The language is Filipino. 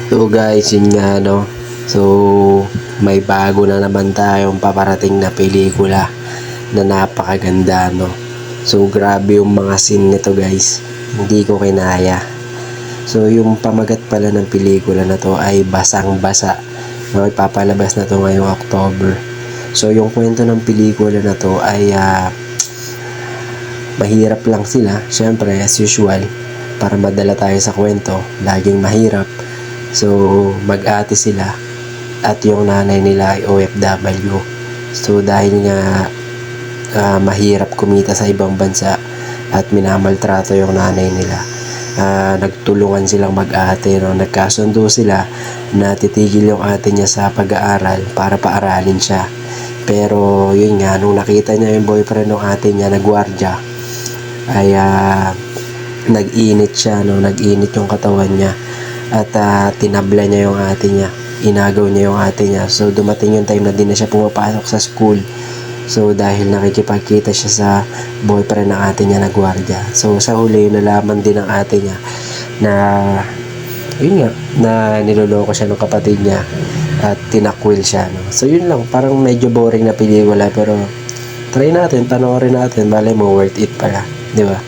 So guys, yun nga no. So may bago na naman tayong paparating na pelikula na napakaganda no. So grabe yung mga scene nito guys. Hindi ko kinaya. So yung pamagat pala ng pelikula na to ay Basang-Basa. No, ipapalabas na to ngayong October. So yung kwento ng pelikula na to ay mahirap lang sila. Syempre as usual, para madala tayo sa kwento, laging mahirap. So, mag-ate sila at yung nanay nila ay OFW. So, dahil nga mahirap kumita sa ibang bansa at minamaltrato yung nanay nila, nagtulungan silang mag-ate. No? Nagkasundo sila na titigil yung ate niya sa pag-aaral para paaralin siya. Pero, yun nga, nung nakita niya yung boyfriend ng ate niya na gwardiya, ay nag-init siya, no? Nag-init yung katawan niya at tinabla niya yung ate niya, inagaw niya yung ate niya. So dumating yung time na din na siya pumapasok sa school. So dahil nakikipagkita siya sa boyfriend ng ate niya na gwardiya, so sa huli nalaman din ng ate niya na yun nga, na niloloko siya ng kapatid niya at tinakwil siya, no? So yun lang, parang medyo boring na pelikula pero try natin, panoorin natin, malay mo worth it pala, di ba?